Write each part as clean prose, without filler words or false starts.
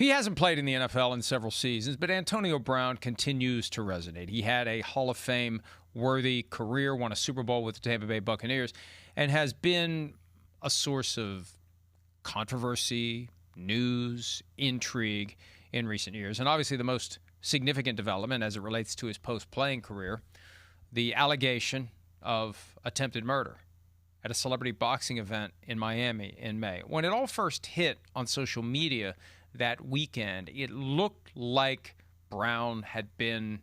He hasn't played in the NFL in several seasons, but Antonio Brown continues to resonate. He had a Hall of Fame-worthy career, won a Super Bowl with the Tampa Bay Buccaneers, and has been a source of controversy, news, intrigue in recent years. And obviously the most significant development as it relates to his post-playing career, the allegation of attempted murder at a celebrity boxing event in Miami in May. When it all first hit on social media that weekend, it looked like Brown had been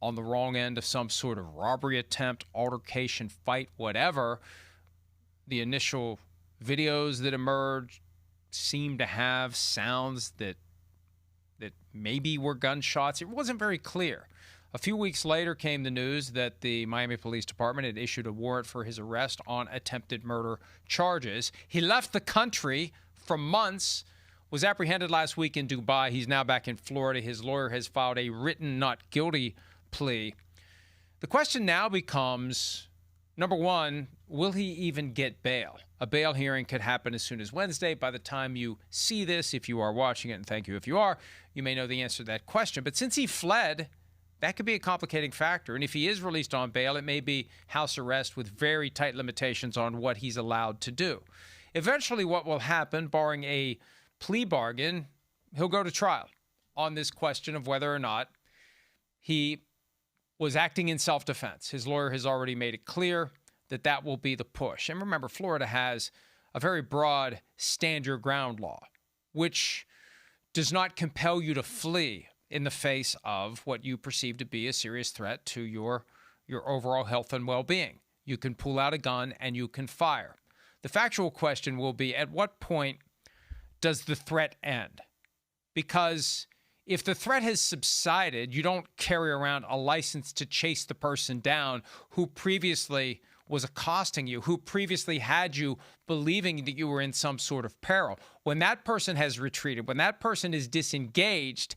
on the wrong end of some sort of robbery attempt, altercation, fight, whatever. The initial videos that emerged seemed to have sounds that maybe were gunshots. It wasn't very clear. A few weeks later came the news that the Miami Police Department had issued a warrant for his arrest on attempted murder charges. He left the country for months, was apprehended last week in Dubai. He's now back in Florida. His lawyer has filed a written not guilty plea. The question now becomes, number one, will he even get bail? A bail hearing could happen as soon as Wednesday. By the time you see this, if you are watching it, and thank you if you are, you may know the answer to that question. But since he fled, that could be a complicating factor. And if he is released on bail, it may be house arrest with very tight limitations on what he's allowed to do. Eventually, what will happen, barring a plea bargain, he'll go to trial on this question of whether or not he was acting in self-defense. His lawyer has already made it clear that that will be the push. And remember, Florida has a very broad stand-your-ground law, which does not compel you to flee in the face of what you perceive to be a serious threat to your overall health and well-being. You can pull out a gun and you can fire. The factual question will be, at what point does the threat end? Because if the threat has subsided, you don't carry around a license to chase the person down who previously was accosting you, who previously had you believing that you were in some sort of peril. When that person has retreated, when that person is disengaged,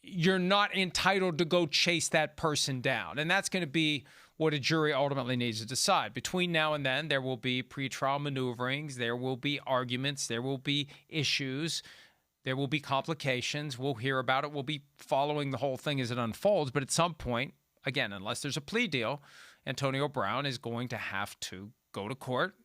you're not entitled to go chase that person down. And that's going to be what a jury ultimately needs to decide. Between now and then, there will be pretrial maneuverings, there will be arguments, there will be issues, there will be complications. We'll hear about it. We'll be following the whole thing as it unfolds. But at some point, again, unless there's a plea deal, Antonio Brown is going to have to go to court,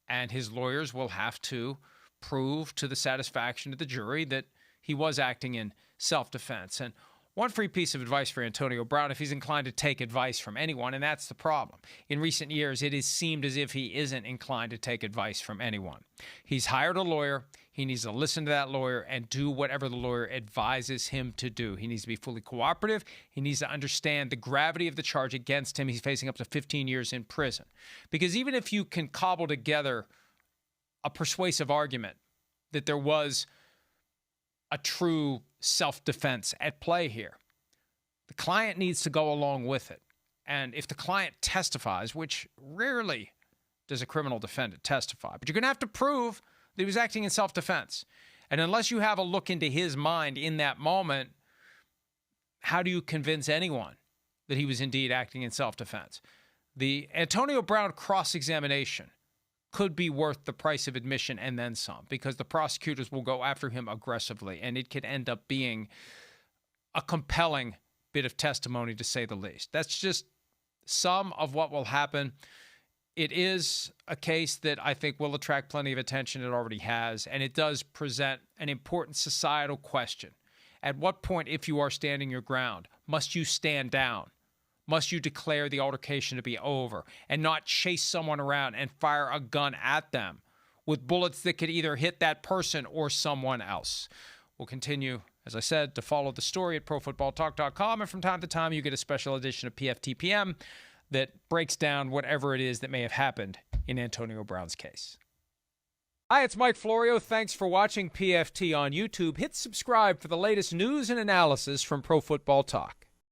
and his lawyers will have to prove to the satisfaction of the jury that he was acting in self-defense. And one free piece of advice for Antonio Brown, if he's inclined to take advice from anyone, and that's the problem. In recent years, it has seemed as if he isn't inclined to take advice from anyone. He's hired a lawyer. He needs to listen to that lawyer and do whatever the lawyer advises him to do. He needs to be fully cooperative. He needs to understand the gravity of the charge against him. He's facing up to 15 years in prison. Because even if you can cobble together a persuasive argument that there was a true self-defense at play here, the client needs to go along with it. And if the client testifies, which rarely does a criminal defendant testify, but you're going to have to prove that he was acting in self-defense. And unless you have a look into his mind in that moment, how do you convince anyone that he was indeed acting in self-defense? The Antonio Brown cross-examination could be worth the price of admission and then some, because the prosecutors will go after him aggressively, and it could end up being a compelling bit of testimony, to say the least. That's just some of what will happen. It is a case that I think will attract plenty of attention. It already has, and it does present an important societal question. At what point, if you are standing your ground, must you stand down? Must you declare the altercation to be over and not chase someone around and fire a gun at them with bullets that could either hit that person or someone else? We'll continue, as I said, to follow the story at ProFootballTalk.com, and from time to time you get a special edition of PFTPM that breaks down whatever it is that may have happened in Antonio Brown's case. Hi, it's Mike Florio. Thanks for watching PFT on YouTube. Hit subscribe for the latest news and analysis from Pro Football Talk.